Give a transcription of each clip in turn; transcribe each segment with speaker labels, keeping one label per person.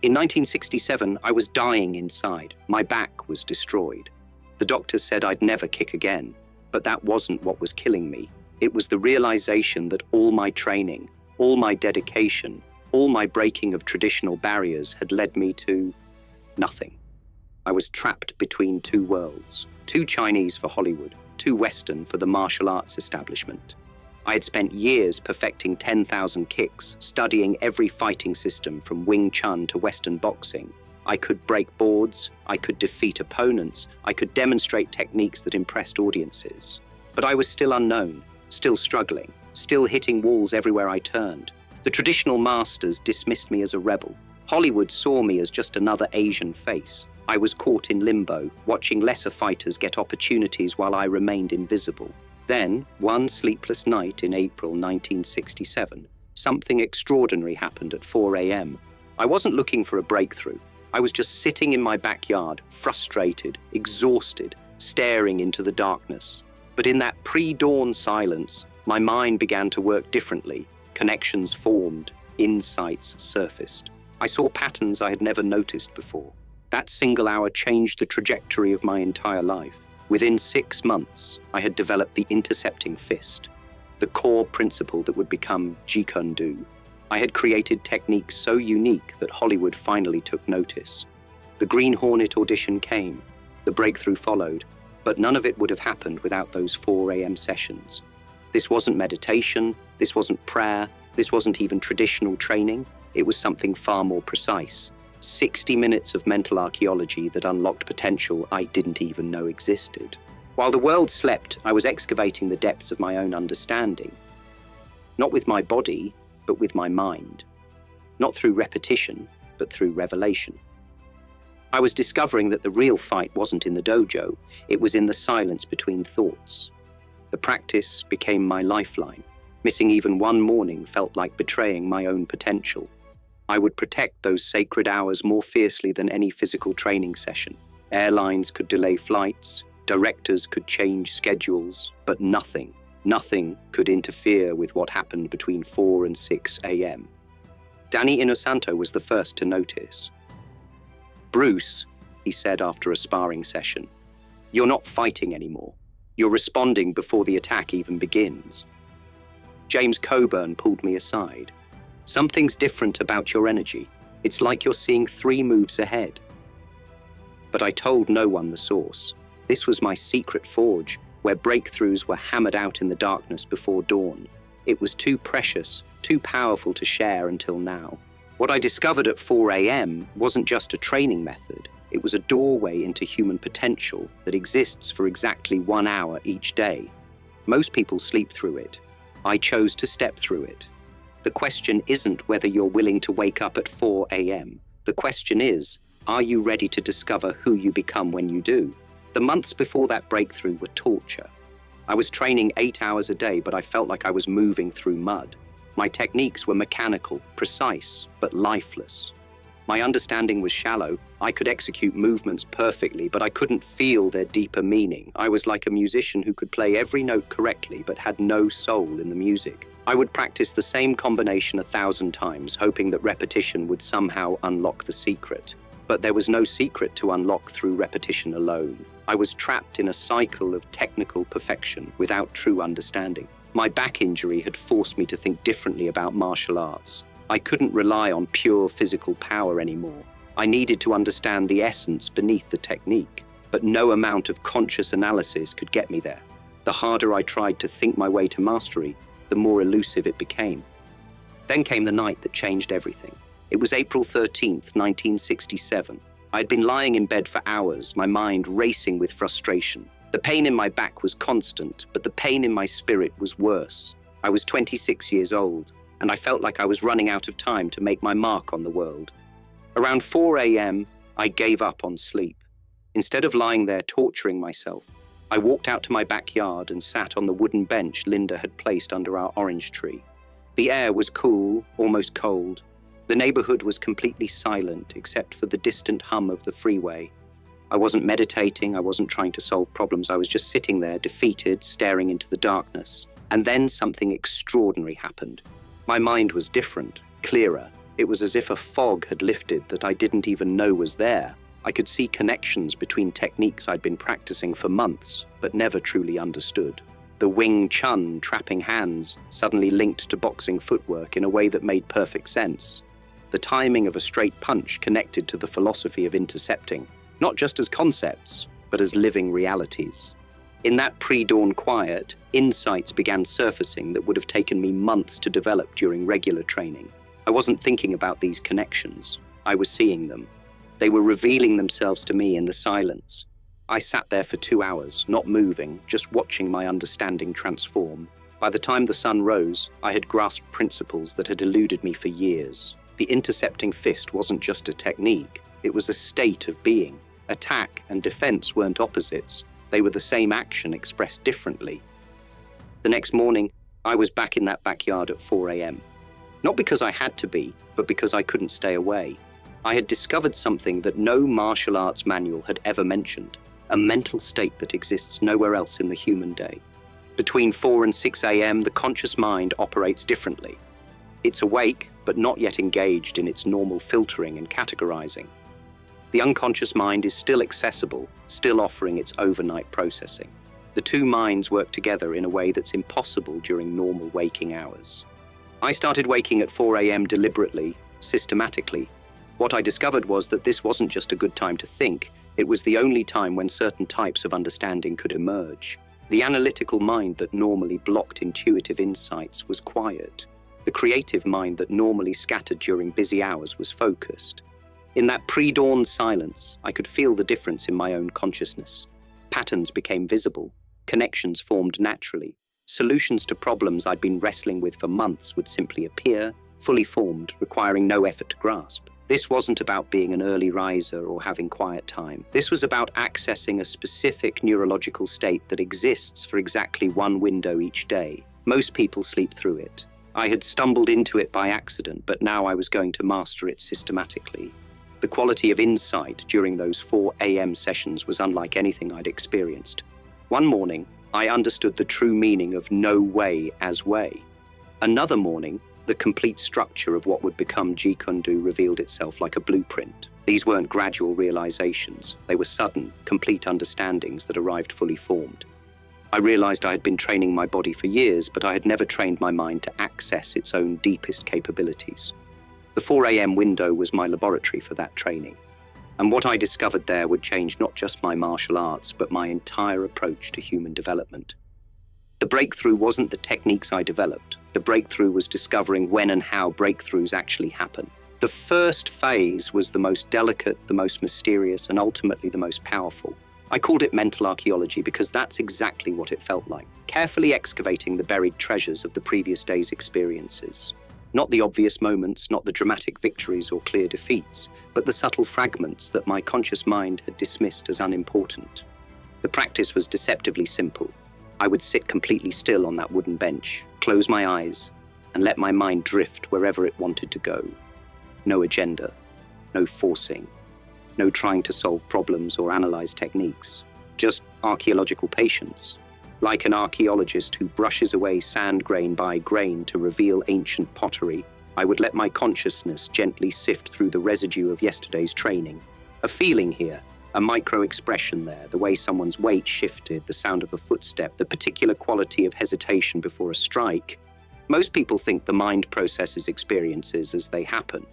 Speaker 1: In 1967, I was dying inside. My back was destroyed. The doctors said I'd never kick again, but that wasn't what was killing me. It was the realization that all my training, all my dedication, all my breaking of traditional barriers had led me to nothing. I was trapped between two worlds, too Chinese for Hollywood, too Western for the martial arts establishment. I had spent years perfecting 10,000 kicks, studying every fighting system from Wing Chun to Western boxing. I could break boards, I could defeat opponents, I could demonstrate techniques that impressed audiences. But I was still unknown, still struggling, still hitting walls everywhere I turned. The traditional masters dismissed me as a rebel. Hollywood saw me as just another Asian face. I was caught in limbo, watching lesser fighters get opportunities while I remained invisible. Then, one sleepless night in April 1967, something extraordinary happened at 4 a.m. I wasn't looking for a breakthrough. I was just sitting in my backyard, frustrated, exhausted, staring into the darkness. But in that pre-dawn silence, my mind began to work differently. Connections formed, insights surfaced. I saw patterns I had never noticed before. That single hour changed the trajectory of my entire life. Within 6 months, I had developed the intercepting fist, the core principle that would become Jeet Kune Do. I had created techniques so unique that Hollywood finally took notice. The Green Hornet audition came, the breakthrough followed, but none of it would have happened without those 4 a.m. sessions. This wasn't meditation, this wasn't prayer, this wasn't even traditional training. It was something far more precise. 60 minutes of mental archaeology that unlocked potential I didn't even know existed. While the world slept, I was excavating the depths of my own understanding. Not with my body, but with my mind. Not through repetition, but through revelation. I was discovering that the real fight wasn't in the dojo, it was in the silence between thoughts. The practice became my lifeline. Missing even one morning felt like betraying my own potential. I would protect those sacred hours more fiercely than any physical training session. Airlines could delay flights, directors could change schedules, but nothing could interfere with what happened between 4 and 6 a.m. Danny Inosanto was the first to notice. "Bruce," he said after a sparring session, "you're not fighting anymore. You're responding before the attack even begins." James Coburn pulled me aside. "Something's different about your energy. It's like you're seeing 3 moves ahead." But I told no one the source. This was my secret forge, where breakthroughs were hammered out in the darkness before dawn. It was too precious, too powerful to share until now. What I discovered at 4 a.m. wasn't just a training method. It was a doorway into human potential that exists for exactly 1 hour each day. Most people sleep through it. I chose to step through it. The question isn't whether you're willing to wake up at 4 a.m. The question is, are you ready to discover who you become when you do? The months before that breakthrough were torture. I was training 8 hours a day, but I felt like I was moving through mud. My techniques were mechanical, precise, but lifeless. My understanding was shallow. I could execute movements perfectly, but I couldn't feel their deeper meaning. I was like a musician who could play every note correctly, but had no soul in the music. I would practice the same combination 1,000 times, hoping that repetition would somehow unlock the secret. But there was no secret to unlock through repetition alone. I was trapped in a cycle of technical perfection without true understanding. My back injury had forced me to think differently about martial arts. I couldn't rely on pure physical power anymore. I needed to understand the essence beneath the technique, but no amount of conscious analysis could get me there. The harder I tried to think my way to mastery, the more elusive it became. Then came the night that changed everything. It was April 13th, 1967. I had been lying in bed for hours, my mind racing with frustration. The pain in my back was constant, but the pain in my spirit was worse. I was 26 years old, and I felt like I was running out of time to make my mark on the world. Around 4 a.m., I gave up on sleep. Instead of lying there torturing myself, I walked out to my backyard and sat on the wooden bench Linda had placed under our orange tree. The air was cool, almost cold. The neighborhood was completely silent, except for the distant hum of the freeway. I wasn't meditating, I wasn't trying to solve problems, I was just sitting there, defeated, staring into the darkness. And then something extraordinary happened. My mind was different, clearer. It was as if a fog had lifted that I didn't even know was there. I could see connections between techniques I'd been practicing for months, but never truly understood. The Wing Chun trapping hands suddenly linked to boxing footwork in a way that made perfect sense. The timing of a straight punch connected to the philosophy of intercepting, not just as concepts, but as living realities. In that pre-dawn quiet, insights began surfacing that would have taken me months to develop during regular training. I wasn't thinking about these connections. I was seeing them. They were revealing themselves to me in the silence. I sat there for 2 hours, not moving, just watching my understanding transform. By the time the sun rose, I had grasped principles that had eluded me for years. The intercepting fist wasn't just a technique, it was a state of being. Attack and defense weren't opposites. They were the same action expressed differently. The next morning, I was back in that backyard at 4 a.m. Not because I had to be, but because I couldn't stay away. I had discovered something that no martial arts manual had ever mentioned, a mental state that exists nowhere else in the human day. Between 4 and 6 a.m., the conscious mind operates differently. It's awake, but not yet engaged in its normal filtering and categorizing. The unconscious mind is still accessible, still offering its overnight processing. The two minds work together in a way that's impossible during normal waking hours. I started waking at 4 a.m. deliberately, systematically. What I discovered was that this wasn't just a good time to think, it was the only time when certain types of understanding could emerge. The analytical mind that normally blocked intuitive insights was quiet. The creative mind that normally scattered during busy hours was focused. In that pre-dawn silence, I could feel the difference in my own consciousness. Patterns became visible, connections formed naturally. Solutions to problems I'd been wrestling with for months would simply appear, fully formed, requiring no effort to grasp. This wasn't about being an early riser or having quiet time. This was about accessing a specific neurological state that exists for exactly one window each day. Most people sleep through it. I had stumbled into it by accident, but now I was going to master it systematically. The quality of insight during those 4 a.m. sessions was unlike anything I'd experienced. One morning, I understood the true meaning of no way as way. Another morning, the complete structure of what would become Jeet Kune Do revealed itself like a blueprint. These weren't gradual realizations. They were sudden, complete understandings that arrived fully formed. I realized I had been training my body for years, but I had never trained my mind to access its own deepest capabilities. The 4 a.m. window was my laboratory for that training. And what I discovered there would change not just my martial arts, but my entire approach to human development. The breakthrough wasn't the techniques I developed. The breakthrough was discovering when and how breakthroughs actually happen. The first phase was the most delicate, the most mysterious, and ultimately the most powerful. I called it mental archaeology because that's exactly what it felt like. Carefully excavating the buried treasures of the previous day's experiences. Not the obvious moments, not the dramatic victories or clear defeats, but the subtle fragments that my conscious mind had dismissed as unimportant. The practice was deceptively simple. I would sit completely still on that wooden bench, close my eyes, and let my mind drift wherever it wanted to go. No agenda, no forcing, no trying to solve problems or analyze techniques, just archaeological patience. Like an archaeologist who brushes away sand grain by grain to reveal ancient pottery, I would let my consciousness gently sift through the residue of yesterday's training. A feeling here, a micro-expression there, the way someone's weight shifted, the sound of a footstep, the particular quality of hesitation before a strike. Most people think the mind processes experiences as they happen.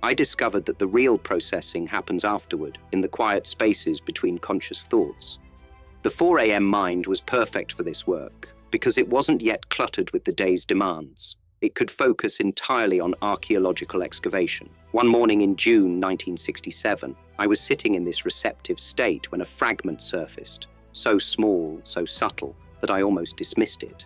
Speaker 1: I discovered that the real processing happens afterward, in the quiet spaces between conscious thoughts. The 4 a.m. mind was perfect for this work, because it wasn't yet cluttered with the day's demands. It could focus entirely on archaeological excavation. One morning in June 1967, I was sitting in this receptive state when a fragment surfaced, so small, so subtle, that I almost dismissed it.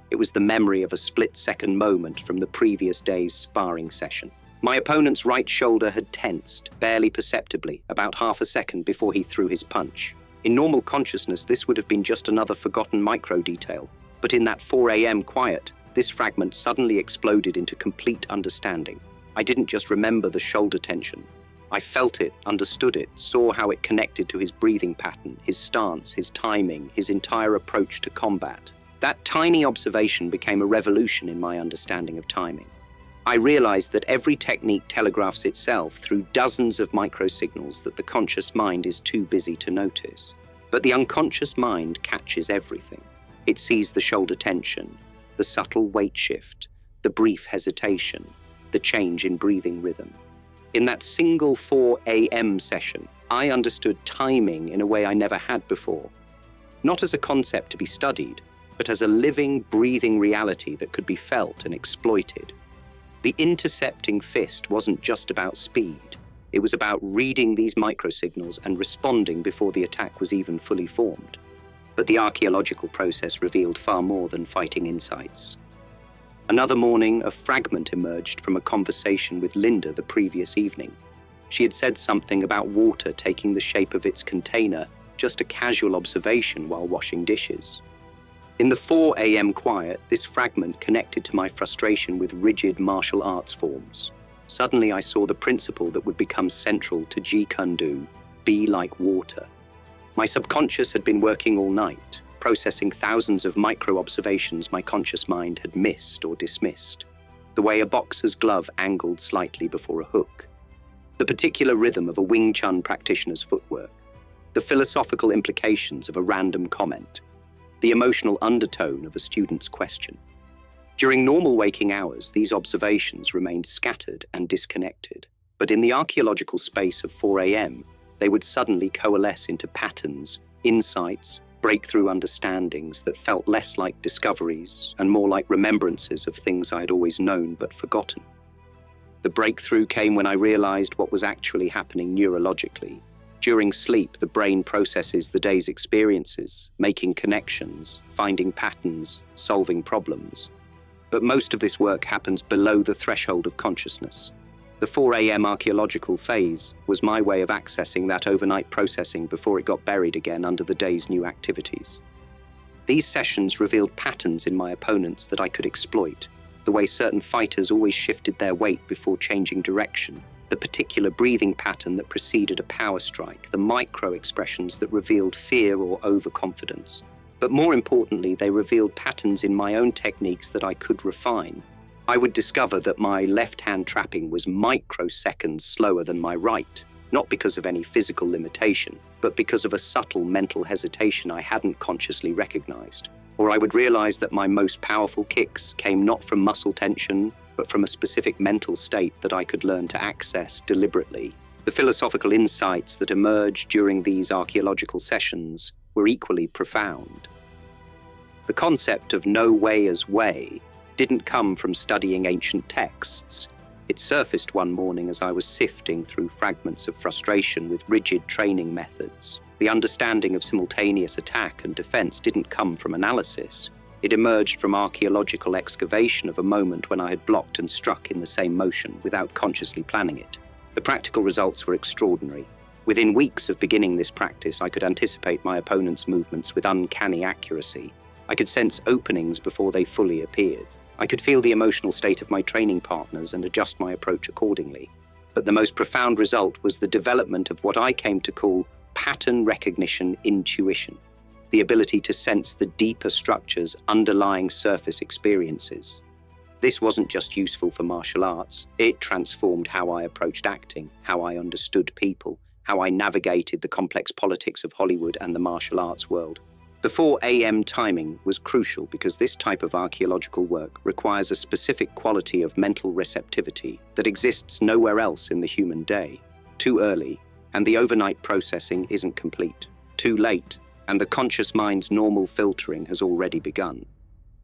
Speaker 1: It was the memory of a split-second moment from the previous day's sparring session. My opponent's right shoulder had tensed, barely perceptibly, about half a second before he threw his punch. In normal consciousness, this would have been just another forgotten micro-detail, but in that 4 a.m. quiet, this fragment suddenly exploded into complete understanding. I didn't just remember the shoulder tension. I felt it, understood it, saw how it connected to his breathing pattern, his stance, his timing, his entire approach to combat. That tiny observation became a revolution in my understanding of timing. I realized that every technique telegraphs itself through dozens of microsignals that the conscious mind is too busy to notice. But the unconscious mind catches everything. It sees the shoulder tension, the subtle weight shift, the brief hesitation, the change in breathing rhythm. In that single 4 a.m. session, I understood timing in a way I never had before. Not as a concept to be studied, but as a living, breathing reality that could be felt and exploited. The intercepting fist wasn't just about speed. It was about reading these microsignals and responding before the attack was even fully formed. But the archaeological process revealed far more than fighting insights. Another morning, a fragment emerged from a conversation with Linda the previous evening. She had said something about water taking the shape of its container, just a casual observation while washing dishes. In the 4 a.m. quiet, this fragment connected to my frustration with rigid martial arts forms. Suddenly I saw the principle that would become central to Jeet Kune Do, be like water. My subconscious had been working all night, processing thousands of micro-observations my conscious mind had missed or dismissed. The way a boxer's glove angled slightly before a hook, the particular rhythm of a Wing Chun practitioner's footwork, the philosophical implications of a random comment, the emotional undertone of a student's question. During normal waking hours, these observations remained scattered and disconnected. But in the archaeological space of 4 a.m., they would suddenly coalesce into patterns, insights, breakthrough understandings that felt less like discoveries and more like remembrances of things I had always known but forgotten. The breakthrough came when I realized what was actually happening neurologically. During sleep, the brain processes the day's experiences, making connections, finding patterns, solving problems. But most of this work happens below the threshold of consciousness. The 4 a.m. archaeological phase was my way of accessing that overnight processing before it got buried again under the day's new activities. These sessions revealed patterns in my opponents that I could exploit, the way certain fighters always shifted their weight before changing direction, the particular breathing pattern that preceded a power strike, the micro-expressions that revealed fear or overconfidence. But more importantly, they revealed patterns in my own techniques that I could refine. I would discover that my left-hand trapping was microseconds slower than my right, not because of any physical limitation, but because of a subtle mental hesitation I hadn't consciously recognized. Or I would realize that my most powerful kicks came not from muscle tension, but from a specific mental state that I could learn to access deliberately. The philosophical insights that emerged during these archaeological sessions were equally profound. The concept of no way as way didn't come from studying ancient texts. It surfaced one morning as I was sifting through fragments of frustration with rigid training methods. The understanding of simultaneous attack and defense didn't come from analysis. It emerged from archaeological excavation of a moment when I had blocked and struck in the same motion without consciously planning it. The practical results were extraordinary. Within weeks of beginning this practice, I could anticipate my opponent's movements with uncanny accuracy. I could sense openings before they fully appeared. I could feel the emotional state of my training partners and adjust my approach accordingly. But the most profound result was the development of what I came to call pattern recognition intuition, the ability to sense the deeper structures underlying surface experiences. This wasn't just useful for martial arts, it transformed how I approached acting, how I understood people, how I navigated the complex politics of Hollywood and the martial arts world. The 4 a.m. timing was crucial because this type of archaeological work requires a specific quality of mental receptivity that exists nowhere else in the human day. Too early, and the overnight processing isn't complete. Too late, and the conscious mind's normal filtering has already begun.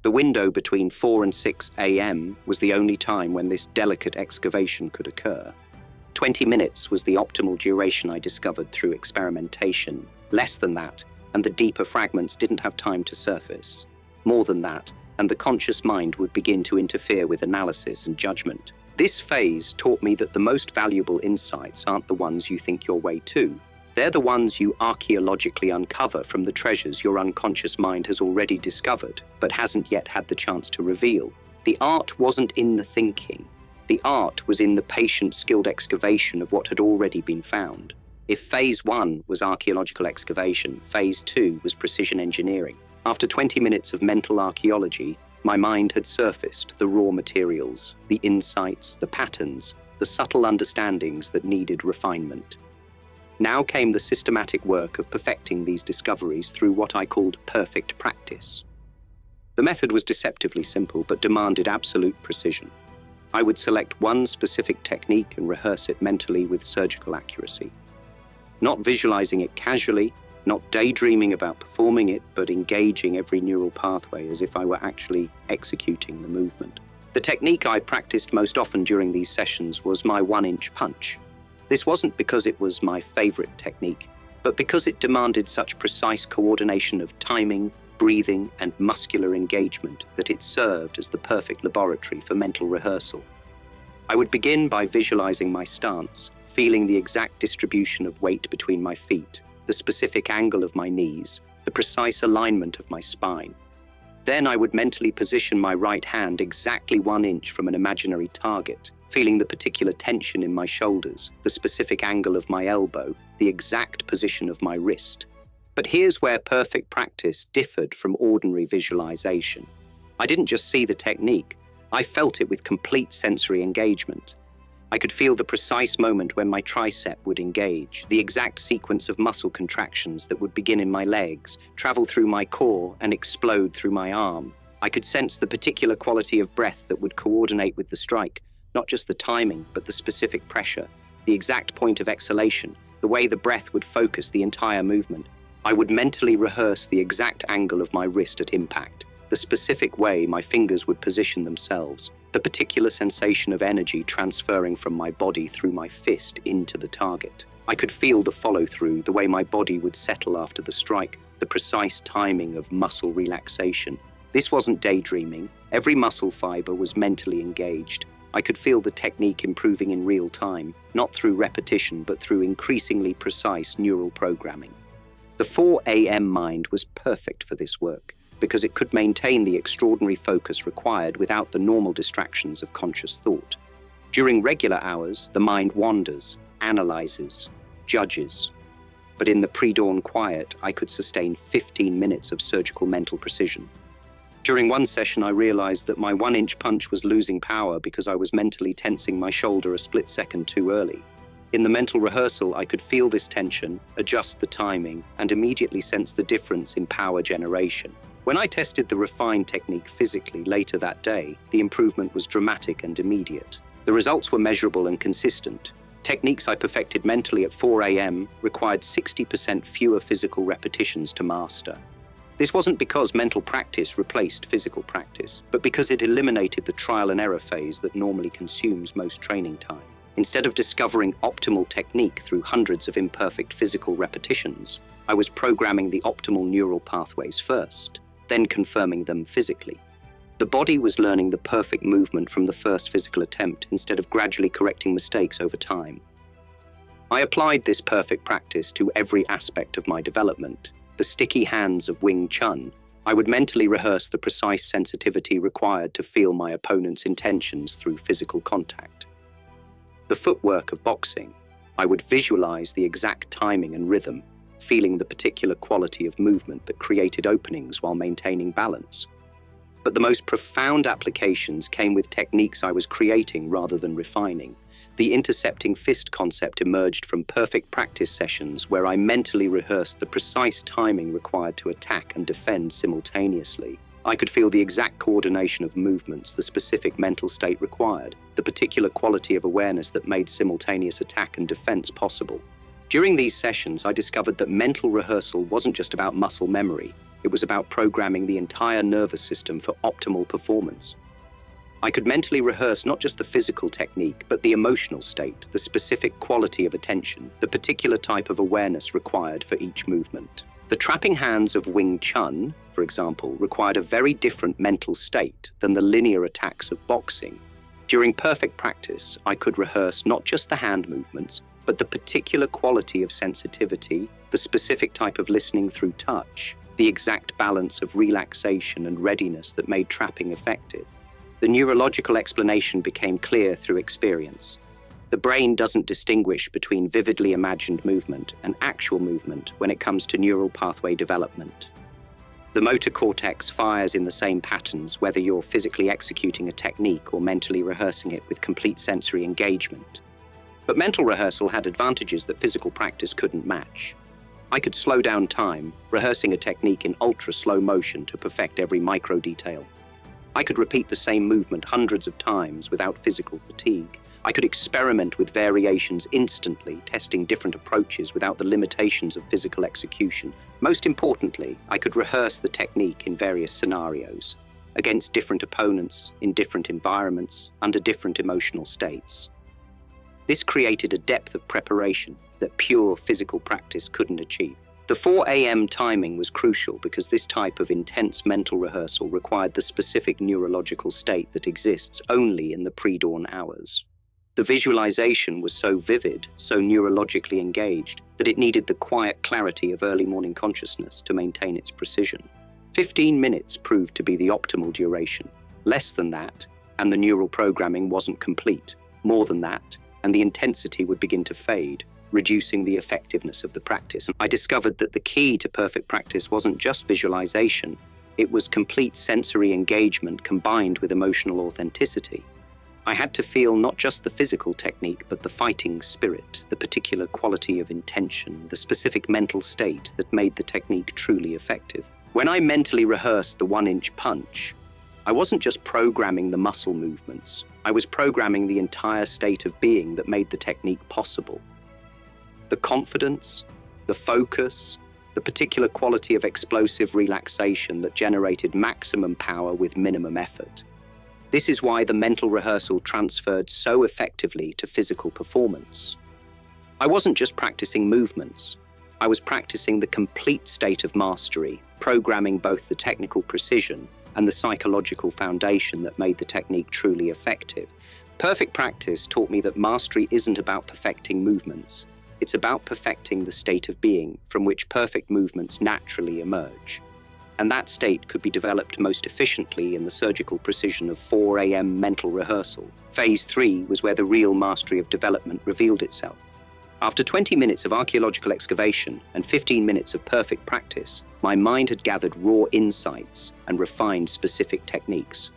Speaker 1: The window between 4 and 6 a.m. was the only time when this delicate excavation could occur. 20 minutes was the optimal duration I discovered through experimentation. Less than that, and the deeper fragments didn't have time to surface. More than that, and the conscious mind would begin to interfere with analysis and judgment. This phase taught me that the most valuable insights aren't the ones you think your way to. They're the ones you archaeologically uncover from the treasures your unconscious mind has already discovered, but hasn't yet had the chance to reveal. The art wasn't in the thinking. The art was in the patient, skilled excavation of what had already been found. If phase 1 was archaeological excavation, phase 2 was precision engineering. After 20 minutes of mental archaeology, My mind had surfaced the raw materials, the insights, the patterns, the subtle understandings that needed refinement. Now came the systematic work of perfecting these discoveries through what I called perfect practice. The method was deceptively simple, but demanded absolute precision. I would select one specific technique and rehearse it mentally with surgical accuracy. Not visualizing it casually, not daydreaming about performing it, but engaging every neural pathway as if I were actually executing the movement. The technique I practiced most often during these sessions was my 1-inch punch. This wasn't because it was my favorite technique, but because it demanded such precise coordination of timing, breathing, and muscular engagement that it served as the perfect laboratory for mental rehearsal. I would begin by visualizing my stance, feeling the exact distribution of weight between my feet, the specific angle of my knees, the precise alignment of my spine. Then I would mentally position my right hand exactly 1 inch from an imaginary target, feeling the particular tension in my shoulders, the specific angle of my elbow, the exact position of my wrist. But here's where perfect practice differed from ordinary visualization. I didn't just see the technique, I felt it with complete sensory engagement. I could feel the precise moment when my tricep would engage, the exact sequence of muscle contractions that would begin in my legs, travel through my core, and explode through my arm. I could sense the particular quality of breath that would coordinate with the strike, not just the timing, but the specific pressure, the exact point of exhalation, the way the breath would focus the entire movement. I would mentally rehearse the exact angle of my wrist at impact, the specific way my fingers would position themselves, the particular sensation of energy transferring from my body through my fist into the target. I could feel the follow-through, the way my body would settle after the strike, the precise timing of muscle relaxation. This wasn't daydreaming. Every muscle fiber was mentally engaged. I could feel the technique improving in real time, not through repetition, but through increasingly precise neural programming. The 4 a.m. mind was perfect for this work, because it could maintain the extraordinary focus required without the normal distractions of conscious thought. During regular hours, the mind wanders, analyzes, judges. But in the pre-dawn quiet, I could sustain 15 minutes of surgical mental precision. During one session, I realized that my 1-inch punch was losing power because I was mentally tensing my shoulder a split second too early. In the mental rehearsal, I could feel this tension, adjust the timing, and immediately sense the difference in power generation. When I tested the refined technique physically later that day, the improvement was dramatic and immediate. The results were measurable and consistent. Techniques I perfected mentally at 4 a.m. required 60% fewer physical repetitions to master. This wasn't because mental practice replaced physical practice, but because it eliminated the trial and error phase that normally consumes most training time. Instead of discovering optimal technique through hundreds of imperfect physical repetitions, I was programming the optimal neural pathways first, then confirming them physically. The body was learning the perfect movement from the first physical attempt instead of gradually correcting mistakes over time. I applied this perfect practice to every aspect of my development. The sticky hands of Wing Chun, I would mentally rehearse the precise sensitivity required to feel my opponent's intentions through physical contact. The footwork of boxing, I would visualize the exact timing and rhythm, feeling the particular quality of movement that created openings while maintaining balance. But the most profound applications came with techniques I was creating rather than refining. The intercepting fist concept emerged from perfect practice sessions where I mentally rehearsed the precise timing required to attack and defend simultaneously. I could feel the exact coordination of movements, the specific mental state required, the particular quality of awareness that made simultaneous attack and defense possible. During these sessions, I discovered that mental rehearsal wasn't just about muscle memory. It was about programming the entire nervous system for optimal performance. I could mentally rehearse not just the physical technique, but the emotional state, the specific quality of attention, the particular type of awareness required for each movement. The trapping hands of Wing Chun, for example, required a very different mental state than the linear attacks of boxing. During perfect practice, I could rehearse not just the hand movements, but the particular quality of sensitivity, the specific type of listening through touch, the exact balance of relaxation and readiness that made trapping effective. The neurological explanation became clear through experience. The brain doesn't distinguish between vividly imagined movement and actual movement when it comes to neural pathway development. The motor cortex fires in the same patterns, whether you're physically executing a technique or mentally rehearsing it with complete sensory engagement. But mental rehearsal had advantages that physical practice couldn't match. I could slow down time, rehearsing a technique in ultra-slow motion to perfect every micro detail. I could repeat the same movement hundreds of times without physical fatigue. I could experiment with variations instantly, testing different approaches without the limitations of physical execution. Most importantly, I could rehearse the technique in various scenarios, against different opponents, in different environments, under different emotional states. This created a depth of preparation that pure physical practice couldn't achieve. The 4 a.m. timing was crucial because this type of intense mental rehearsal required the specific neurological state that exists only in the pre-dawn hours. The visualization was so vivid, so neurologically engaged, that it needed the quiet clarity of early morning consciousness to maintain its precision. 15 minutes proved to be the optimal duration. Less than that, and the neural programming wasn't complete. More than that, and the intensity would begin to fade, reducing the effectiveness of the practice. I discovered that the key to perfect practice wasn't just visualization, it was complete sensory engagement combined with emotional authenticity. I had to feel not just the physical technique, but the fighting spirit, the particular quality of intention, the specific mental state that made the technique truly effective. When I mentally rehearsed the 1-inch punch, I wasn't just programming the muscle movements, I was programming the entire state of being that made the technique possible. The confidence, the focus, the particular quality of explosive relaxation that generated maximum power with minimum effort. This is why the mental rehearsal transferred so effectively to physical performance. I wasn't just practicing movements, I was practicing the complete state of mastery, programming both the technical precision and the psychological foundation that made the technique truly effective. Perfect practice taught me that mastery isn't about perfecting movements, it's about perfecting the state of being from which perfect movements naturally emerge. And that state could be developed most efficiently in the surgical precision of 4 a.m. mental rehearsal. Phase 3 was where the real mastery of development revealed itself. After 20 minutes of archaeological excavation and 15 minutes of perfect practice, my mind had gathered raw insights and refined specific techniques.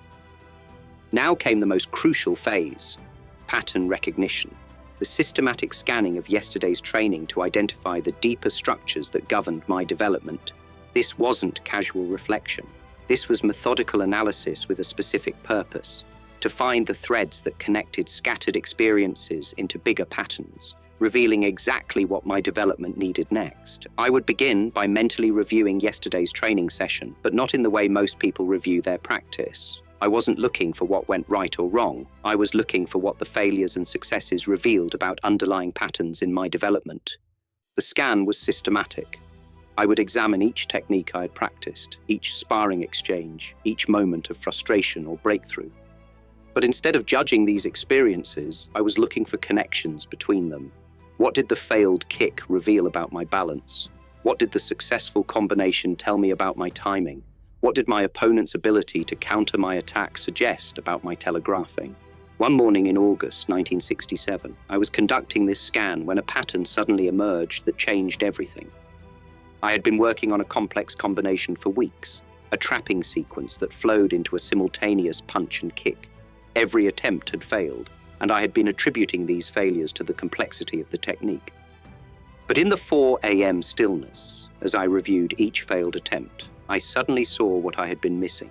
Speaker 1: Now came the most crucial phase, pattern recognition, the systematic scanning of yesterday's training to identify the deeper structures that governed my development. This wasn't casual reflection. This was methodical analysis with a specific purpose, to find the threads that connected scattered experiences into bigger patterns, revealing exactly what my development needed next. I would begin by mentally reviewing yesterday's training session, but not in the way most people review their practice. I wasn't looking for what went right or wrong. I was looking for what the failures and successes revealed about underlying patterns in my development. The scan was systematic. I would examine each technique I had practiced, each sparring exchange, each moment of frustration or breakthrough. But instead of judging these experiences, I was looking for connections between them. What did the failed kick reveal about my balance? What did the successful combination tell me about my timing? What did my opponent's ability to counter my attack suggest about my telegraphing? One morning in August 1967, I was conducting this scan when a pattern suddenly emerged that changed everything. I had been working on a complex combination for weeks, a trapping sequence that flowed into a simultaneous punch and kick. Every attempt had failed, and I had been attributing these failures to the complexity of the technique. But in the 4 a.m. stillness, as I reviewed each failed attempt, I suddenly saw what I had been missing.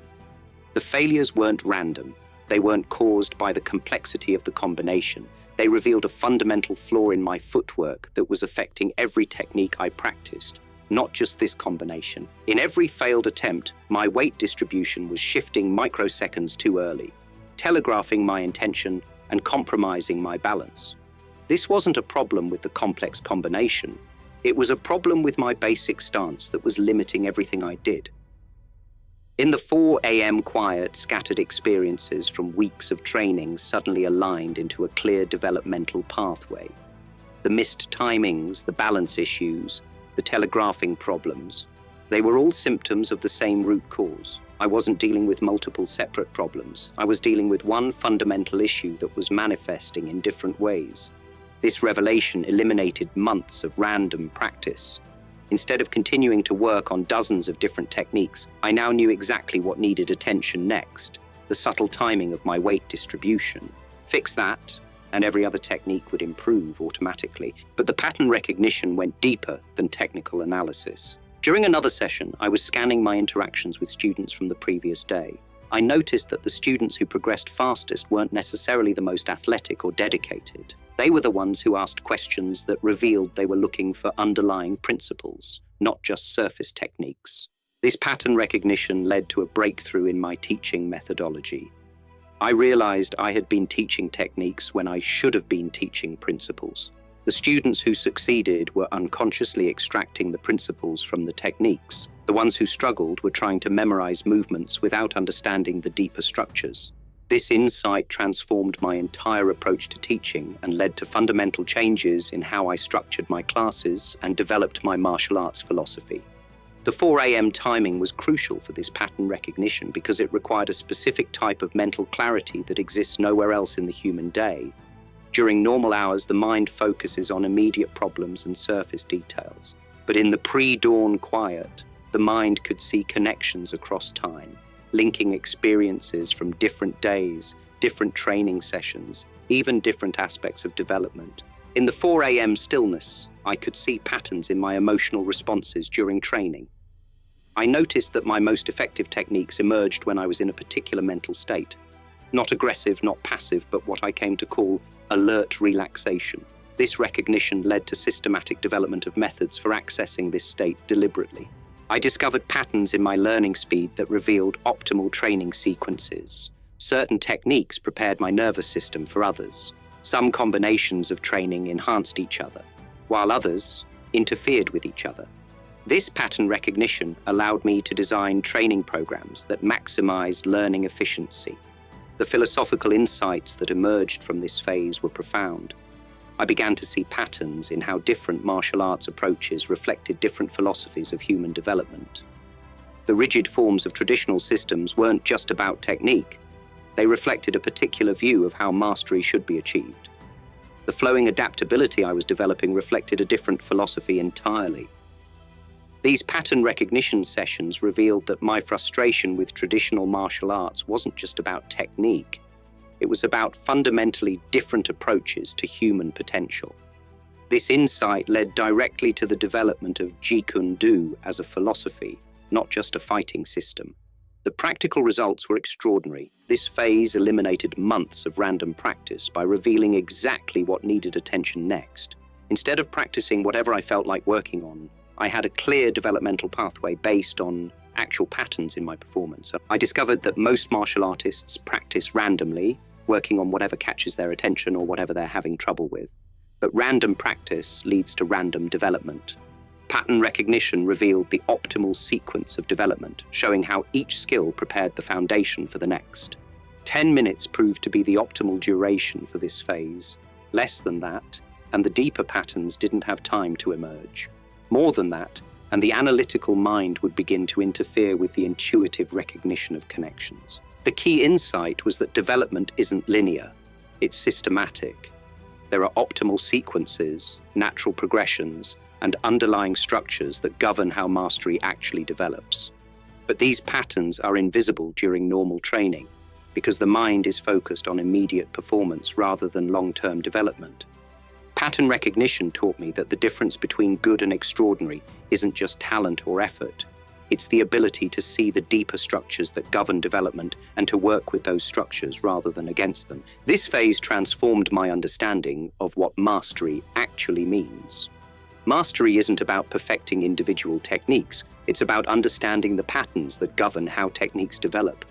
Speaker 1: The failures weren't random. They weren't caused by the complexity of the combination. They revealed a fundamental flaw in my footwork that was affecting every technique I practiced, not just this combination. In every failed attempt, my weight distribution was shifting microseconds too early, telegraphing my intention and compromising my balance. This wasn't a problem with the complex combination. It was a problem with my basic stance that was limiting everything I did. In the 4 a.m. quiet, scattered experiences from weeks of training suddenly aligned into a clear developmental pathway. The missed timings, the balance issues, the telegraphing problems, they were all symptoms of the same root cause. I wasn't dealing with multiple separate problems. I was dealing with one fundamental issue that was manifesting in different ways. This revelation eliminated months of random practice. Instead of continuing to work on dozens of different techniques, I now knew exactly what needed attention next, the subtle timing of my weight distribution. Fix that, and every other technique would improve automatically. But the pattern recognition went deeper than technical analysis. During another session, I was scanning my interactions with students from the previous day. I noticed that the students who progressed fastest weren't necessarily the most athletic or dedicated. They were the ones who asked questions that revealed they were looking for underlying principles, not just surface techniques. This pattern recognition led to a breakthrough in my teaching methodology. I realized I had been teaching techniques when I should have been teaching principles. The students who succeeded were unconsciously extracting the principles from the techniques. The ones who struggled were trying to memorize movements without understanding the deeper structures. This insight transformed my entire approach to teaching and led to fundamental changes in how I structured my classes and developed my martial arts philosophy. The 4 a.m. timing was crucial for this pattern recognition because it required a specific type of mental clarity that exists nowhere else in the human day. During normal hours, the mind focuses on immediate problems and surface details. But in the pre-dawn quiet, the mind could see connections across time, linking experiences from different days, different training sessions, even different aspects of development. In the 4 a.m. stillness, I could see patterns in my emotional responses during training. I noticed that my most effective techniques emerged when I was in a particular mental state. Not aggressive, not passive, but what I came to call alert relaxation. This recognition led to systematic development of methods for accessing this state deliberately. I discovered patterns in my learning speed that revealed optimal training sequences. Certain techniques prepared my nervous system for others. Some combinations of training enhanced each other, while others interfered with each other. This pattern recognition allowed me to design training programs that maximized learning efficiency. The philosophical insights that emerged from this phase were profound. I began to see patterns in how different martial arts approaches reflected different philosophies of human development. The rigid forms of traditional systems weren't just about technique. They reflected a particular view of how mastery should be achieved. The flowing adaptability I was developing reflected a different philosophy entirely. These pattern recognition sessions revealed that my frustration with traditional martial arts wasn't just about technique. It was about fundamentally different approaches to human potential. This insight led directly to the development of Jeet Kune Do as a philosophy, not just a fighting system. The practical results were extraordinary. This phase eliminated months of random practice by revealing exactly what needed attention next. Instead of practicing whatever I felt like working on, I had a clear developmental pathway based on actual patterns in my performance. I discovered that most martial artists practice randomly, working on whatever catches their attention or whatever they're having trouble with. But random practice leads to random development. Pattern recognition revealed the optimal sequence of development, showing how each skill prepared the foundation for the next. 10 minutes proved to be the optimal duration for this phase. Less than that, and the deeper patterns didn't have time to emerge. More than that, and the analytical mind would begin to interfere with the intuitive recognition of connections. The key insight was that development isn't linear, it's systematic. There are optimal sequences, natural progressions, and underlying structures that govern how mastery actually develops. But these patterns are invisible during normal training because the mind is focused on immediate performance rather than long-term development. Pattern recognition taught me that the difference between good and extraordinary isn't just talent or effort. It's the ability to see the deeper structures that govern development and to work with those structures rather than against them. This phase transformed my understanding of what mastery actually means. Mastery isn't about perfecting individual techniques. It's about understanding the patterns that govern how techniques develop,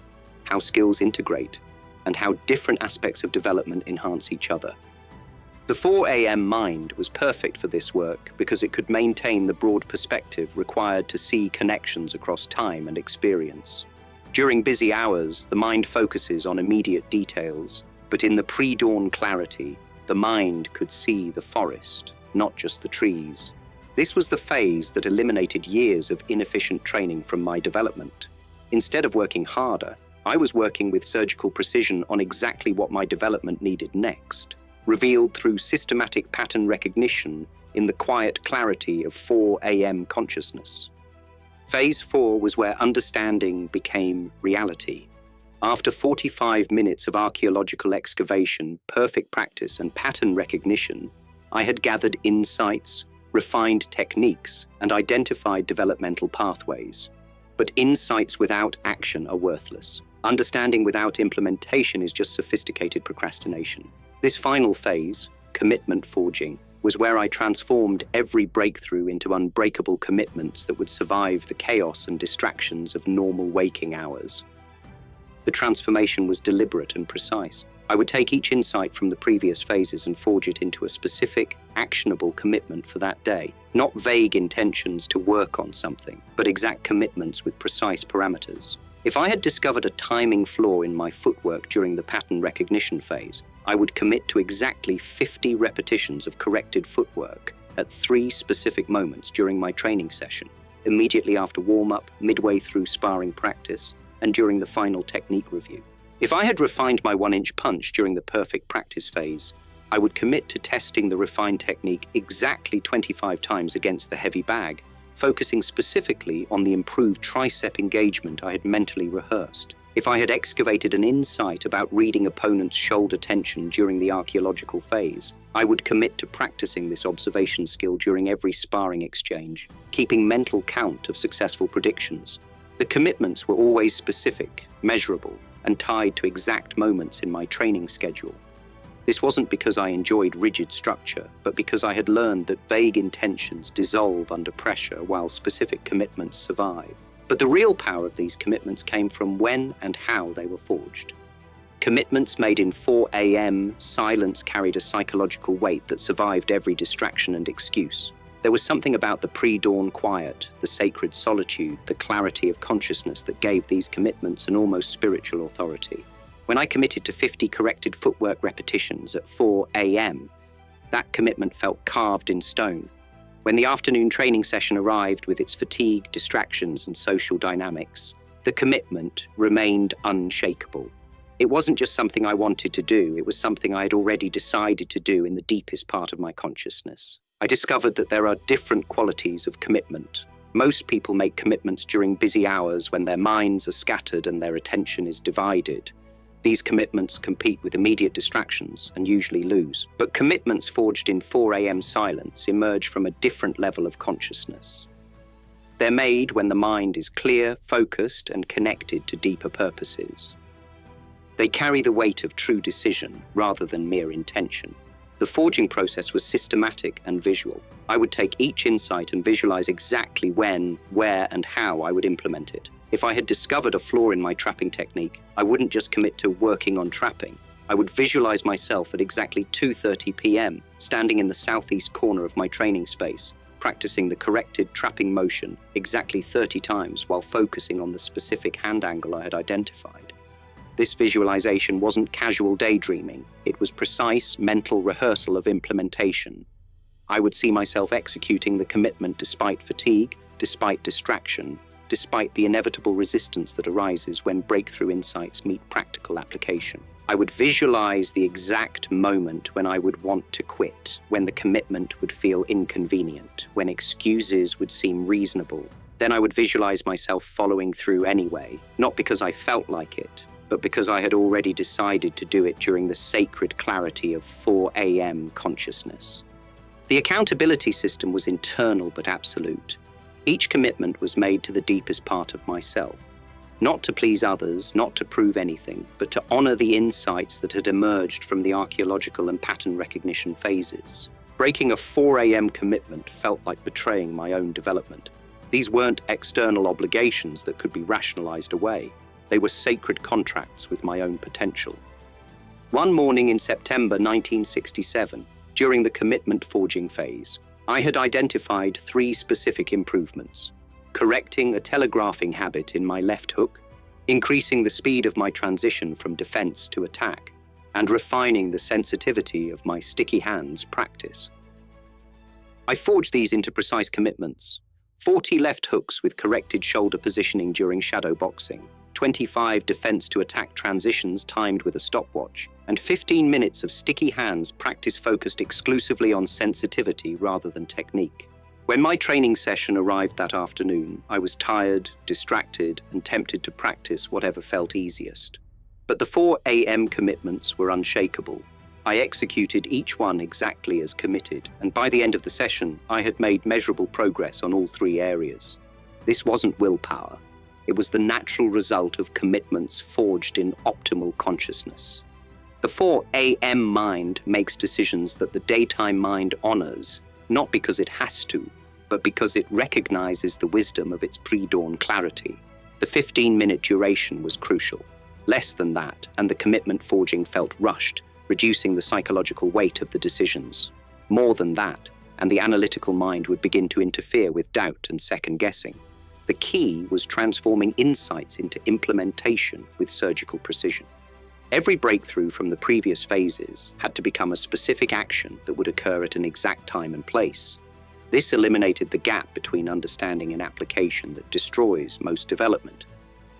Speaker 1: how skills integrate, and how different aspects of development enhance each other. The 4 a.m. mind was perfect for this work because it could maintain the broad perspective required to see connections across time and experience. During busy hours, the mind focuses on immediate details, but in the pre-dawn clarity, the mind could see the forest, not just the trees. This was the phase that eliminated years of inefficient training from my development. Instead of working harder, I was working with surgical precision on exactly what my development needed next. revealed through systematic pattern recognition in the quiet clarity of 4 a.m. consciousness. Phase 4 was where understanding became reality. After 45 minutes of archaeological excavation, perfect practice, and pattern recognition, I had gathered insights, refined techniques, and identified developmental pathways. But insights without action are worthless. Understanding without implementation is just sophisticated procrastination. This final phase, commitment forging, was where I transformed every breakthrough into unbreakable commitments that would survive the chaos and distractions of normal waking hours. The transformation was deliberate and precise. I would take each insight from the previous phases and forge it into a specific, actionable commitment for that day. Not vague intentions to work on something, but exact commitments with precise parameters. If I had discovered a timing flaw in my footwork during the pattern recognition phase, I would commit to exactly 50 repetitions of corrected footwork at 3 specific moments during my training session, immediately after warm-up, midway through sparring practice, and during the final technique review. If I had refined my 1-inch punch during the perfect practice phase, I would commit to testing the refined technique exactly 25 times against the heavy bag, focusing specifically on the improved tricep engagement I had mentally rehearsed. If I had excavated an insight about reading opponents' shoulder tension during the archaeological phase, I would commit to practicing this observation skill during every sparring exchange, keeping mental count of successful predictions. The commitments were always specific, measurable, and tied to exact moments in my training schedule. This wasn't because I enjoyed rigid structure, but because I had learned that vague intentions dissolve under pressure while specific commitments survive. But the real power of these commitments came from when and how they were forged. Commitments made in 4 a.m. silence carried a psychological weight that survived every distraction and excuse. There was something about the pre-dawn quiet, the sacred solitude, the clarity of consciousness that gave these commitments an almost spiritual authority. When I committed to 50 corrected footwork repetitions at 4 a.m., that commitment felt carved in stone. When the afternoon training session arrived with its fatigue, distractions, and social dynamics, the commitment remained unshakable. It wasn't just something I wanted to do, it was something I had already decided to do in the deepest part of my consciousness. I discovered that there are different qualities of commitment. Most people make commitments during busy hours when their minds are scattered and their attention is divided. These commitments compete with immediate distractions and usually lose. But commitments forged in 4 a.m. silence emerge from a different level of consciousness. They're made when the mind is clear, focused, and connected to deeper purposes. They carry the weight of true decision rather than mere intention. The forging process was systematic and visual. I would take each insight and visualize exactly when, where, and how I would implement it. If I had discovered a flaw in my trapping technique, I wouldn't just commit to working on trapping. I would visualize myself at exactly 2:30 p.m., standing in the southeast corner of my training space, practicing the corrected trapping motion exactly 30 times while focusing on the specific hand angle I had identified. This visualization wasn't casual daydreaming. It was precise mental rehearsal of implementation. I would see myself executing the commitment despite fatigue, despite distraction, despite the inevitable resistance that arises when breakthrough insights meet practical application. I would visualize the exact moment when I would want to quit, when the commitment would feel inconvenient, when excuses would seem reasonable. Then I would visualize myself following through anyway, not because I felt like it, but because I had already decided to do it during the sacred clarity of 4 a.m. consciousness. The accountability system was internal but absolute. Each commitment was made to the deepest part of myself, not to please others, not to prove anything, but to honor the insights that had emerged from the archaeological and pattern recognition phases. Breaking a 4 a.m. commitment felt like betraying my own development. These weren't external obligations that could be rationalized away. They were sacred contracts with my own potential. One morning in September 1967, during the commitment forging phase, I had identified 3 specific improvements: correcting a telegraphing habit in my left hook, increasing the speed of my transition from defense to attack, and refining the sensitivity of my sticky hands practice. I forged these into precise commitments: 40 left hooks with corrected shoulder positioning during shadow boxing, 25 defense to attack transitions timed with a stopwatch, and 15 minutes of sticky hands practice focused exclusively on sensitivity rather than technique. When my training session arrived that afternoon, I was tired, distracted, and tempted to practice whatever felt easiest. But the 4 a.m. commitments were unshakable. I executed each one exactly as committed, and by the end of the session, I had made measurable progress on all 3 areas. This wasn't willpower. It was the natural result of commitments forged in optimal consciousness. The 4 a.m. mind makes decisions that the daytime mind honors, not because it has to, but because it recognizes the wisdom of its pre-dawn clarity. The 15-minute duration was crucial. Less than that, and the commitment forging felt rushed, reducing the psychological weight of the decisions. More than that, and the analytical mind would begin to interfere with doubt and second-guessing. The key was transforming insights into implementation with surgical precision. Every breakthrough from the previous phases had to become a specific action that would occur at an exact time and place. This eliminated the gap between understanding and application that destroys most development.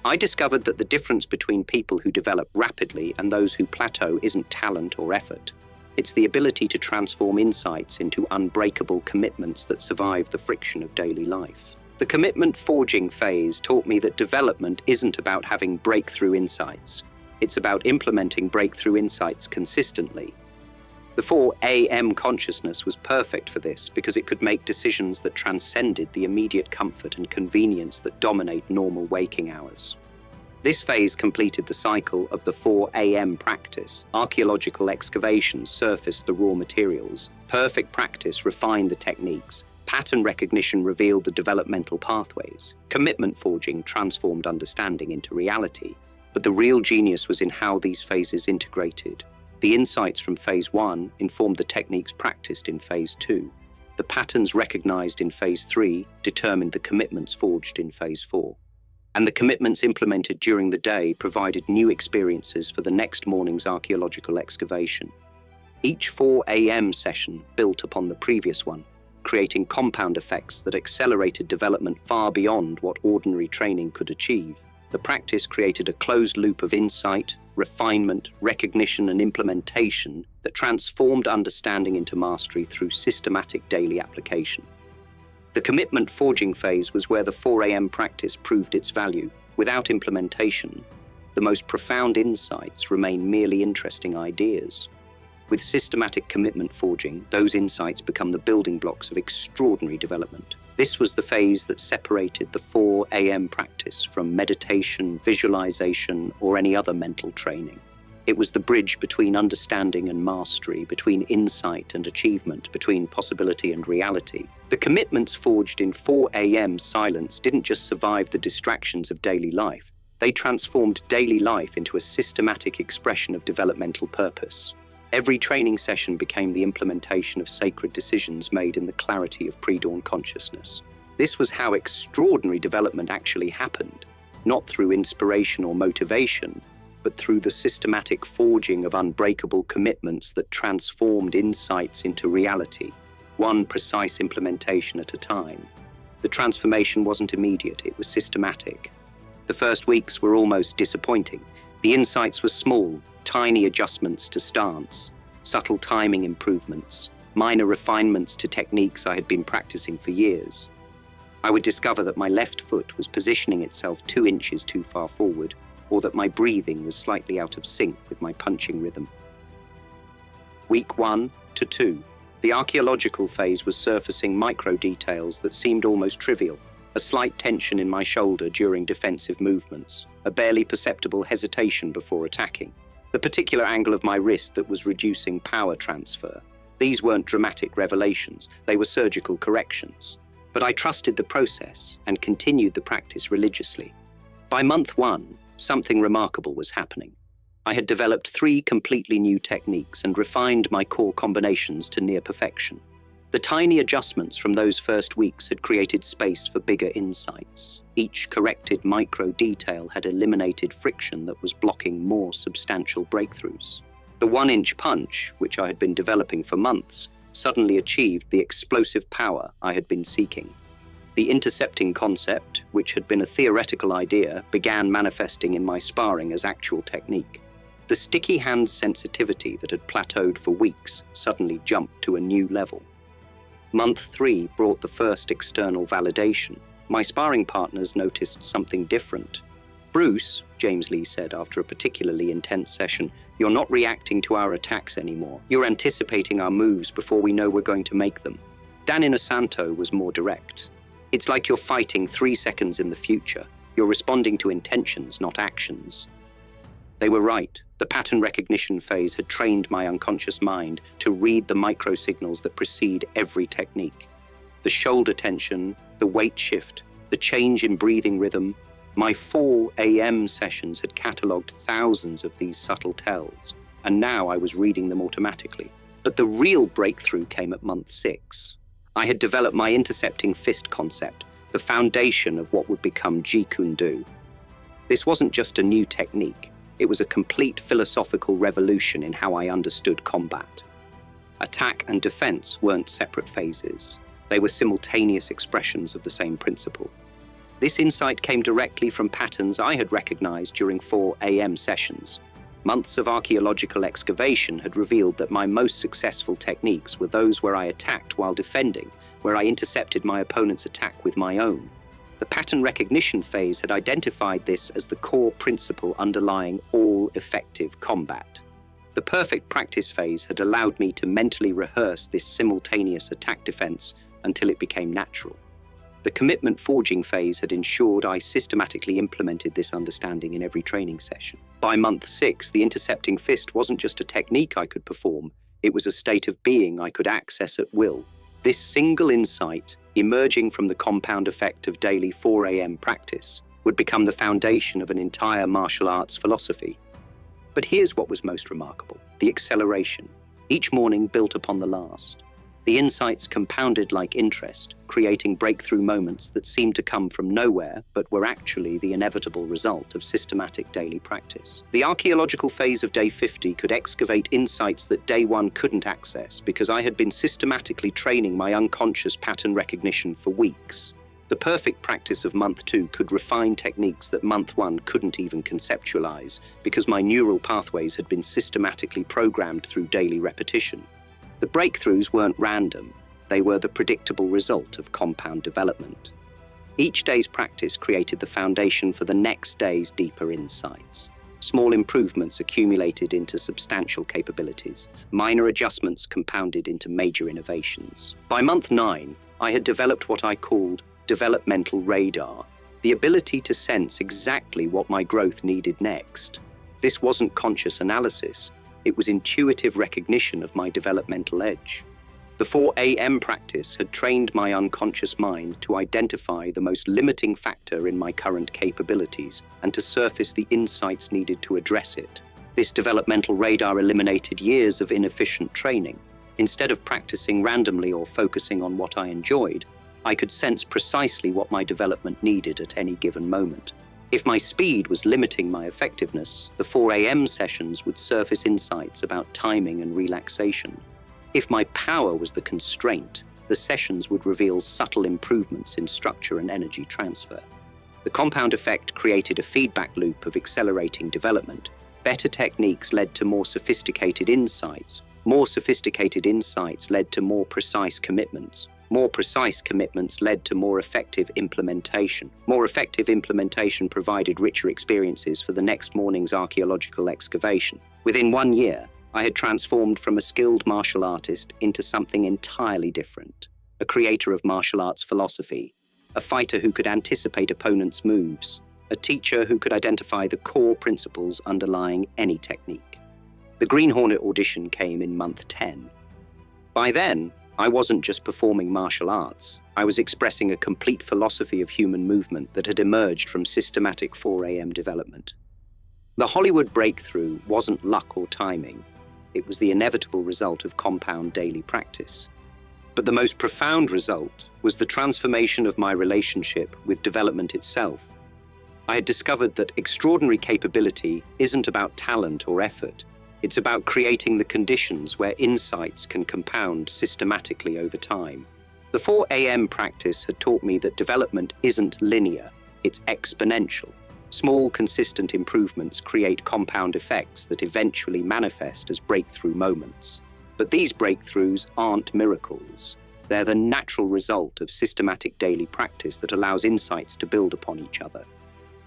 Speaker 1: I discovered that the difference between people who develop rapidly and those who plateau isn't talent or effort. It's the ability to transform insights into unbreakable commitments that survive the friction of daily life. The commitment forging phase taught me that development isn't about having breakthrough insights. It's about implementing breakthrough insights consistently. The 4 a.m. consciousness was perfect for this because it could make decisions that transcended the immediate comfort and convenience that dominate normal waking hours. This phase completed the cycle of the 4 a.m. practice. Archaeological excavations surfaced the raw materials. Perfect practice refined the techniques. Pattern recognition revealed the developmental pathways. Commitment forging transformed understanding into reality. But the real genius was in how these phases integrated. The insights from Phase 1 informed the techniques practiced in Phase 2. The patterns recognized in Phase 3 determined the commitments forged in Phase 4. And the commitments implemented during the day provided new experiences for the next morning's archaeological excavation. Each 4 a.m. session built upon the previous one, creating compound effects that accelerated development far beyond what ordinary training could achieve. The practice created a closed loop of insight, refinement, recognition, and implementation that transformed understanding into mastery through systematic daily application. The commitment forging phase was where the 4 a.m. practice proved its value. Without implementation, the most profound insights remain merely interesting ideas. With systematic commitment forging, those insights become the building blocks of extraordinary development. This was the phase that separated the 4 a.m. practice from meditation, visualization, or any other mental training. It was the bridge between understanding and mastery, between insight and achievement, between possibility and reality. The commitments forged in 4 a.m. silence didn't just survive the distractions of daily life. They transformed daily life into a systematic expression of developmental purpose. Every training session became the implementation of sacred decisions made in the clarity of pre-dawn consciousness. This was how extraordinary development actually happened, not through inspiration or motivation, but through the systematic forging of unbreakable commitments that transformed insights into reality, one precise implementation at a time. The transformation wasn't immediate, it was systematic. The first weeks were almost disappointing. The insights were small, tiny adjustments to stance, subtle timing improvements, minor refinements to techniques I had been practicing for years. I would discover that my left foot was positioning itself 2 inches too far forward, or that my breathing was slightly out of sync with my punching rhythm. Week 1 to 2. The archaeological phase was surfacing micro details that seemed almost trivial. A slight tension in my shoulder during defensive movements, a barely perceptible hesitation before attacking, the particular angle of my wrist that was reducing power transfer. These weren't dramatic revelations, they were surgical corrections. But I trusted the process and continued the practice religiously. By month 1, something remarkable was happening. I had developed 3 completely new techniques and refined my core combinations to near perfection. The tiny adjustments from those first weeks had created space for bigger insights. Each corrected micro detail had eliminated friction that was blocking more substantial breakthroughs. The 1-inch punch, which I had been developing for months, suddenly achieved the explosive power I had been seeking. The intercepting concept, which had been a theoretical idea, began manifesting in my sparring as actual technique. The sticky hand sensitivity that had plateaued for weeks suddenly jumped to a new level. Month 3 brought the first external validation. My sparring partners noticed something different. "Bruce," James Lee said after a particularly intense session, "you're not reacting to our attacks anymore. You're anticipating our moves before we know we're going to make them." Dan Inosanto was more direct. "It's like you're fighting 3 seconds in the future. You're responding to intentions, not actions." They were right. The pattern recognition phase had trained my unconscious mind to read the micro-signals that precede every technique. The shoulder tension, the weight shift, the change in breathing rhythm. My 4 a.m. sessions had catalogued thousands of these subtle tells, and now I was reading them automatically. But the real breakthrough came at month 6. I had developed my intercepting fist concept, the foundation of what would become Jeet Kune Do. This wasn't just a new technique, it was a complete philosophical revolution in how I understood combat. Attack and defense weren't separate phases. They were simultaneous expressions of the same principle. This insight came directly from patterns I had recognized during 4 a.m. sessions. Months of archaeological excavation had revealed that my most successful techniques were those where I attacked while defending, where I intercepted my opponent's attack with my own. The pattern recognition phase had identified this as the core principle underlying all effective combat. The perfect practice phase had allowed me to mentally rehearse this simultaneous attack-defense until it became natural. The commitment forging phase had ensured I systematically implemented this understanding in every training session. By month 6, the intercepting fist wasn't just a technique I could perform, it was a state of being I could access at will. This single insight, emerging from the compound effect of daily 4 a.m. practice, would become the foundation of an entire martial arts philosophy. But here's what was most remarkable: the acceleration. Each morning built upon the last. The insights compounded like interest, creating breakthrough moments that seemed to come from nowhere but were actually the inevitable result of systematic daily practice. The archaeological phase of day 50 could excavate insights that day 1 couldn't access because I had been systematically training my unconscious pattern recognition for weeks. The perfect practice of month 2 could refine techniques that month 1 couldn't even conceptualize because my neural pathways had been systematically programmed through daily repetition. The breakthroughs weren't random, they were the predictable result of compound development. Each day's practice created the foundation for the next day's deeper insights. Small improvements accumulated into substantial capabilities, minor adjustments compounded into major innovations. By month 9, I had developed what I called developmental radar, the ability to sense exactly what my growth needed next. This wasn't conscious analysis. It was intuitive recognition of my developmental edge. The 4 a.m. practice had trained my unconscious mind to identify the most limiting factor in my current capabilities and to surface the insights needed to address it. This developmental radar eliminated years of inefficient training. Instead of practicing randomly or focusing on what I enjoyed, I could sense precisely what my development needed at any given moment. If my speed was limiting my effectiveness, the 4 a.m. sessions would surface insights about timing and relaxation. If my power was the constraint, the sessions would reveal subtle improvements in structure and energy transfer. The compound effect created a feedback loop of accelerating development. Better techniques led to more sophisticated insights. More sophisticated insights led to more precise commitments. More precise commitments led to more effective implementation. More effective implementation provided richer experiences for the next morning's archaeological excavation. Within 1 year, I had transformed from a skilled martial artist into something entirely different. A creator of martial arts philosophy, a fighter who could anticipate opponents' moves, a teacher who could identify the core principles underlying any technique. The Green Hornet audition came in month 10. By then, I wasn't just performing martial arts. I was expressing a complete philosophy of human movement that had emerged from systematic 4 a.m. development. The Hollywood breakthrough wasn't luck or timing. It was the inevitable result of compound daily practice. But the most profound result was the transformation of my relationship with development itself. I had discovered that extraordinary capability isn't about talent or effort. It's about creating the conditions where insights can compound systematically over time. The 4 a.m. practice had taught me that development isn't linear, it's exponential. Small, consistent improvements create compound effects that eventually manifest as breakthrough moments. But these breakthroughs aren't miracles. They're the natural result of systematic daily practice that allows insights to build upon each other.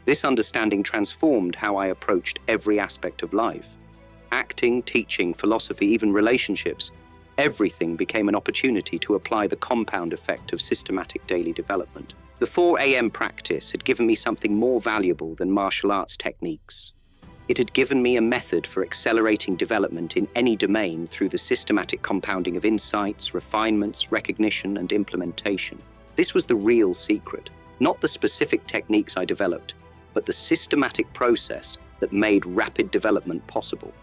Speaker 1: This understanding transformed how I approached every aspect of life. Acting, teaching, philosophy, even relationships. Everything became an opportunity to apply the compound effect of systematic daily development. The 4 a.m. practice had given me something more valuable than martial arts techniques. It had given me a method for accelerating development in any domain through the systematic compounding of insights, refinements, recognition, and implementation. This was the real secret, not the specific techniques I developed, but the systematic process that made rapid development possible.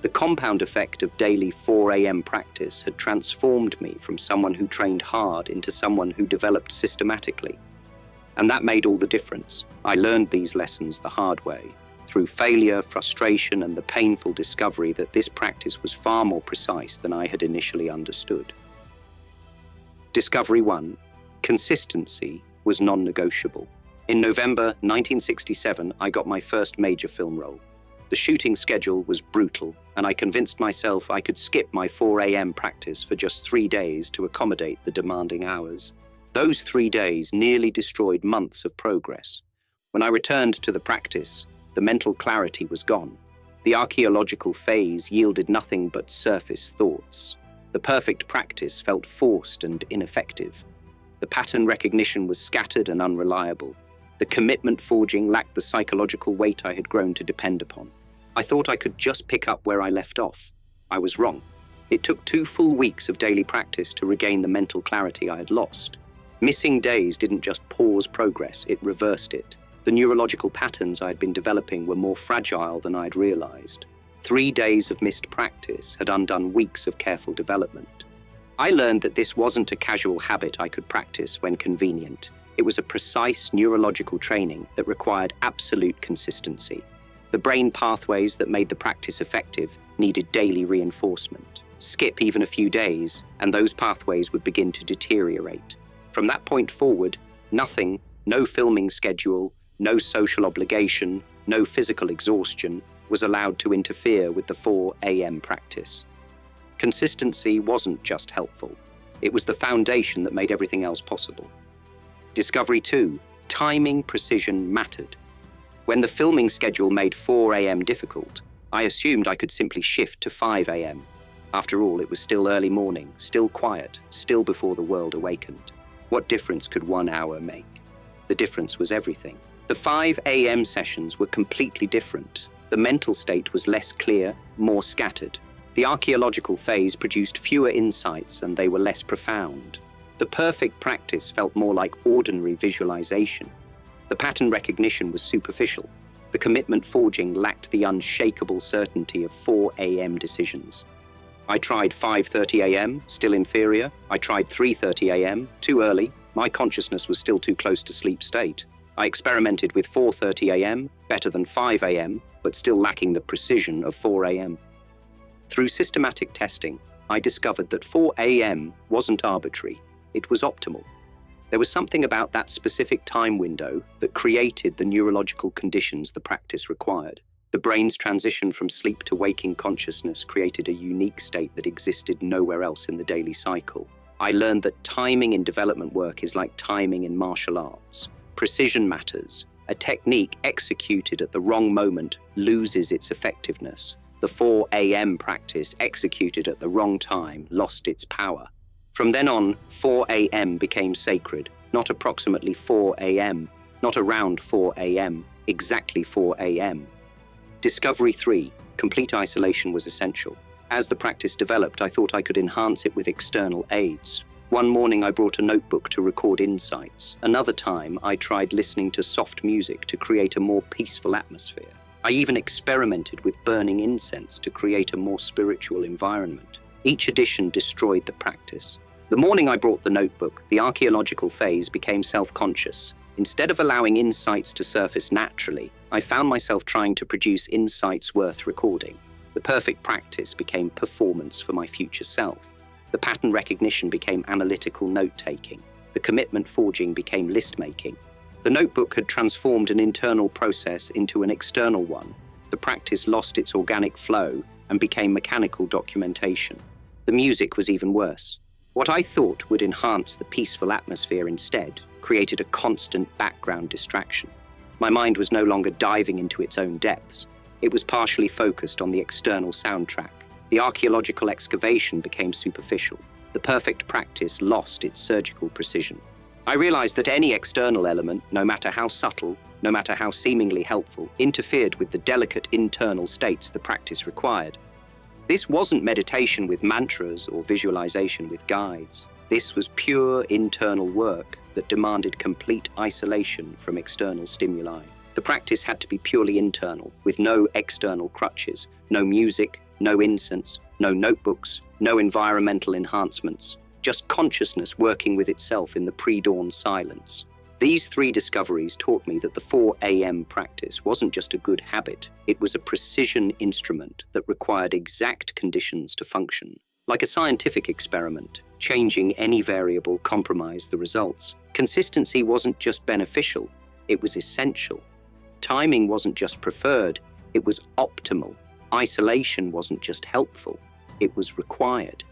Speaker 1: The compound effect of daily 4 a.m. practice had transformed me from someone who trained hard into someone who developed systematically. And that made all the difference. I learned these lessons the hard way, through failure, frustration, and the painful discovery that this practice was far more precise than I had initially understood. Discovery 1. Consistency was non-negotiable. In November 1967, I got my first major film role. The shooting schedule was brutal, and I convinced myself I could skip my 4 a.m. practice for just 3 days to accommodate the demanding hours. Those 3 days nearly destroyed months of progress. When I returned to the practice, the mental clarity was gone. The archaeological phase yielded nothing but surface thoughts. The perfect practice felt forced and ineffective. The pattern recognition was scattered and unreliable. The commitment forging lacked the psychological weight I had grown to depend upon. I thought I could just pick up where I left off. I was wrong. It took 2 full weeks of daily practice to regain the mental clarity I had lost. Missing days didn't just pause progress, it reversed it. The neurological patterns I had been developing were more fragile than I'd realized. 3 days of missed practice had undone weeks of careful development. I learned that this wasn't a casual habit I could practice when convenient. It was a precise neurological training that required absolute consistency. The brain pathways that made the practice effective needed daily reinforcement. Skip even a few days, and those pathways would begin to deteriorate. From that point forward, nothing, no filming schedule, no social obligation, no physical exhaustion, was allowed to interfere with the 4 a.m. practice. Consistency wasn't just helpful. It was the foundation that made everything else possible. Discovery 2. Timing precision mattered. When the filming schedule made 4 a.m. difficult, I assumed I could simply shift to 5 a.m. After all, it was still early morning, still quiet, still before the world awakened. What difference could 1 hour make? The difference was everything. The 5 a.m. sessions were completely different. The mental state was less clear, more scattered. The archaeological phase produced fewer insights and they were less profound. The perfect practice felt more like ordinary visualization. The pattern recognition was superficial. The commitment forging lacked the unshakable certainty of 4 a.m. decisions. I tried 5:30 a.m., still inferior. I tried 3:30 a.m., too early. My consciousness was still too close to sleep state. I experimented with 4:30 a.m., better than 5 a.m., but still lacking the precision of 4 a.m. Through systematic testing, I discovered that 4 a.m. wasn't arbitrary. It was optimal. There was something about that specific time window that created the neurological conditions the practice required. The brain's transition from sleep to waking consciousness created a unique state that existed nowhere else in the daily cycle. I learned that timing in development work is like timing in martial arts. Precision matters. A technique executed at the wrong moment loses its effectiveness. The 4 a.m. practice executed at the wrong time lost its power. From then on, 4 a.m. became sacred, not approximately 4 a.m., not around 4 a.m., exactly 4 a.m. Discovery 3. Complete isolation was essential. As the practice developed, I thought I could enhance it with external aids. One morning I brought a notebook to record insights. Another time I tried listening to soft music to create a more peaceful atmosphere. I even experimented with burning incense to create a more spiritual environment. Each addition destroyed the practice. The morning I brought the notebook, the archaeological phase became self-conscious. Instead of allowing insights to surface naturally, I found myself trying to produce insights worth recording. The perfect practice became performance for my future self. The pattern recognition became analytical note-taking. The commitment forging became list-making. The notebook had transformed an internal process into an external one. The practice lost its organic flow and became mechanical documentation. The music was even worse. What I thought would enhance the peaceful atmosphere instead created a constant background distraction. My mind was no longer diving into its own depths. It was partially focused on the external soundtrack. The archaeological excavation became superficial. The perfect practice lost its surgical precision. I realized that any external element, no matter how subtle, no matter how seemingly helpful, interfered with the delicate internal states the practice required. This wasn't meditation with mantras or visualization with guides. This was pure internal work that demanded complete isolation from external stimuli. The practice had to be purely internal, with no external crutches, no music, no incense, no notebooks, no environmental enhancements, just consciousness working with itself in the pre-dawn silence. These three discoveries taught me that the 4 a.m. practice wasn't just a good habit, it was a precision instrument that required exact conditions to function. Like a scientific experiment, changing any variable compromised the results. Consistency wasn't just beneficial, it was essential. Timing wasn't just preferred, it was optimal. Isolation wasn't just helpful, it was required.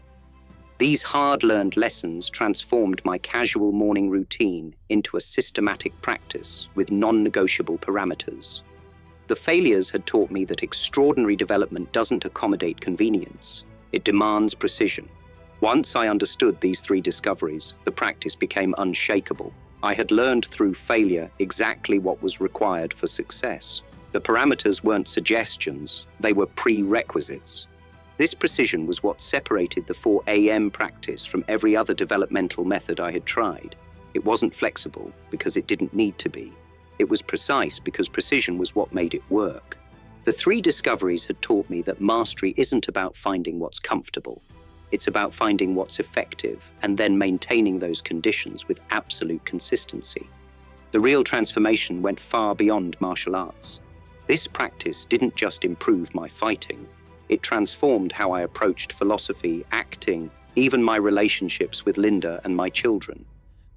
Speaker 1: These hard-learned lessons transformed my casual morning routine into a systematic practice with non-negotiable parameters. The failures had taught me that extraordinary development doesn't accommodate convenience, it demands precision. Once I understood these three discoveries, the practice became unshakable. I had learned through failure exactly what was required for success. The parameters weren't suggestions, they were prerequisites. This precision was what separated the 4 a.m. practice from every other developmental method I had tried. It wasn't flexible because it didn't need to be. It was precise because precision was what made it work. The three discoveries had taught me that mastery isn't about finding what's comfortable. It's about finding what's effective and then maintaining those conditions with absolute consistency. The real transformation went far beyond martial arts. This practice didn't just improve my fighting, it transformed how I approached philosophy, acting, even my relationships with Linda and my children.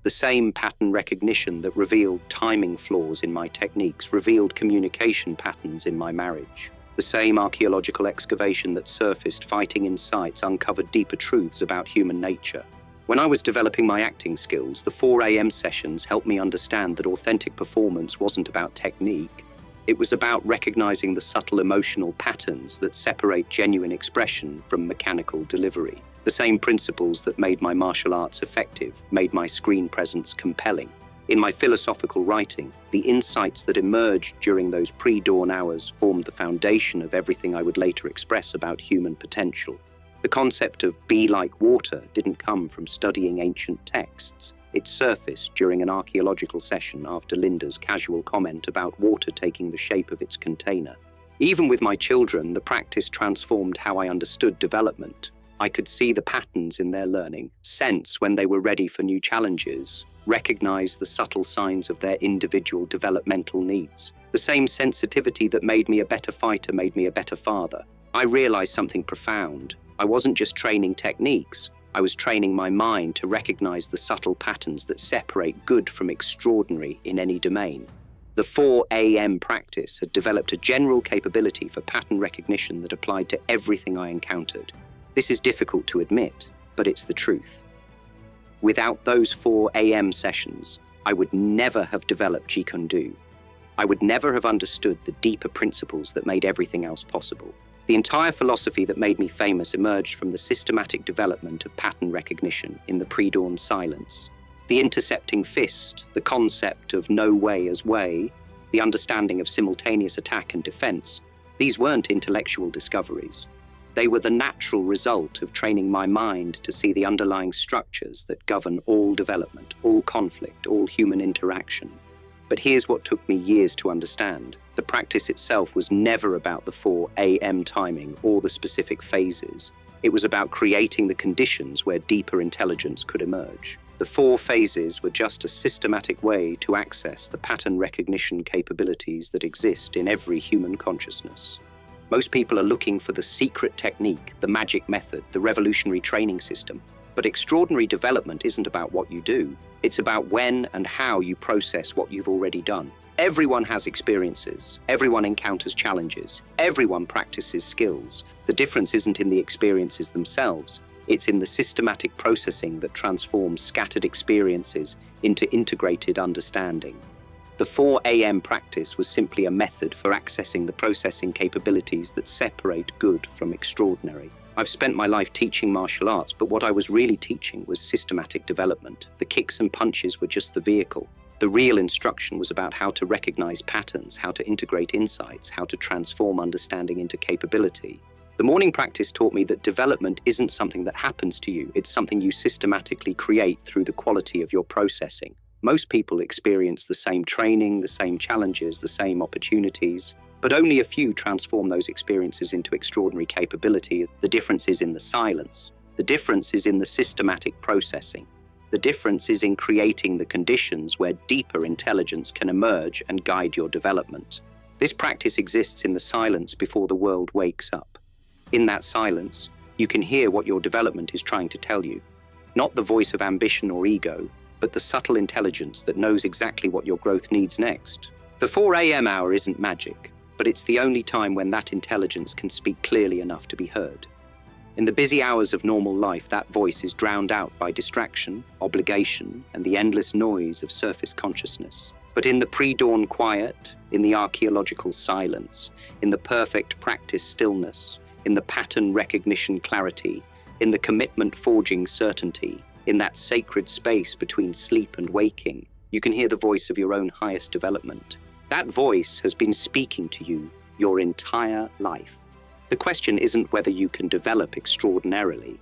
Speaker 1: The same pattern recognition that revealed timing flaws in my techniques revealed communication patterns in my marriage. The same archaeological excavation that surfaced fighting insights uncovered deeper truths about human nature. When I was developing my acting skills, the 4 a.m. sessions helped me understand that authentic performance wasn't about technique. It was about recognizing the subtle emotional patterns that separate genuine expression from mechanical delivery. The same principles that made my martial arts effective made my screen presence compelling. In my philosophical writing, the insights that emerged during those pre-dawn hours formed the foundation of everything I would later express about human potential. The concept of be like water didn't come from studying ancient texts. It surfaced during an archaeological session after Linda's casual comment about water taking the shape of its container. Even with my children, the practice transformed how I understood development. I could see the patterns in their learning, sense when they were ready for new challenges, recognize the subtle signs of their individual developmental needs. The same sensitivity that made me a better fighter made me a better father. I realized something profound. I wasn't just training techniques. I was training my mind to recognize the subtle patterns that separate good from extraordinary in any domain. The 4 a.m. practice had developed a general capability for pattern recognition that applied to everything I encountered. This is difficult to admit, but it's the truth. Without those 4 a.m. sessions, I would never have developed Jeet Kune Do. I would never have understood the deeper principles that made everything else possible. The entire philosophy that made me famous emerged from the systematic development of pattern recognition in the pre-dawn silence. The intercepting fist, the concept of no way as way, the understanding of simultaneous attack and defense, these weren't intellectual discoveries. They were the natural result of training my mind to see the underlying structures that govern all development, all conflict, all human interaction. But here's what took me years to understand. The practice itself was never about the 4 a.m. timing or the specific phases. It was about creating the conditions where deeper intelligence could emerge. The 4 phases were just a systematic way to access the pattern recognition capabilities that exist in every human consciousness. Most people are looking for the secret technique, the magic method, the revolutionary training system. But extraordinary development isn't about what you do. It's about when and how you process what you've already done. Everyone has experiences. Everyone encounters challenges. Everyone practices skills. The difference isn't in the experiences themselves. It's in the systematic processing that transforms scattered experiences into integrated understanding. The 4 a.m. practice was simply a method for accessing the processing capabilities that separate good from extraordinary. I've spent my life teaching martial arts, but what I was really teaching was systematic development. The kicks and punches were just the vehicle. The real instruction was about how to recognize patterns, how to integrate insights, how to transform understanding into capability. The morning practice taught me that development isn't something that happens to you. It's something you systematically create through the quality of your processing. Most people experience the same training, the same challenges, the same opportunities, but only a few transform those experiences into extraordinary capability. The difference is in the silence. The difference is in the systematic processing. The difference is in creating the conditions where deeper intelligence can emerge and guide your development. This practice exists in the silence before the world wakes up. In that silence, you can hear what your development is trying to tell you. Not the voice of ambition or ego, but the subtle intelligence that knows exactly what your growth needs next. The 4 a.m. hour isn't magic, but it's the only time when that intelligence can speak clearly enough to be heard. In the busy hours of normal life, that voice is drowned out by distraction, obligation, and the endless noise of surface consciousness. But in the pre-dawn quiet, in the archaeological silence, in the perfect practice stillness, in the pattern recognition clarity, in the commitment forging certainty, in that sacred space between sleep and waking, you can hear the voice of your own highest development. That voice has been speaking to you your entire life. The question isn't whether you can develop extraordinarily.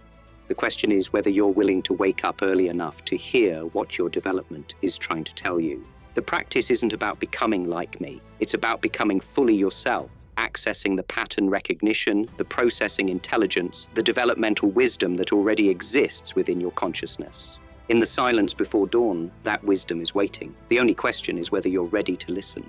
Speaker 1: The question is whether you're willing to wake up early enough to hear what your development is trying to tell you. The practice isn't about becoming like me. It's about becoming fully yourself, accessing the pattern recognition, the processing intelligence, the developmental wisdom that already exists within your consciousness. In the silence before dawn, that wisdom is waiting. The only question is whether you're ready to listen.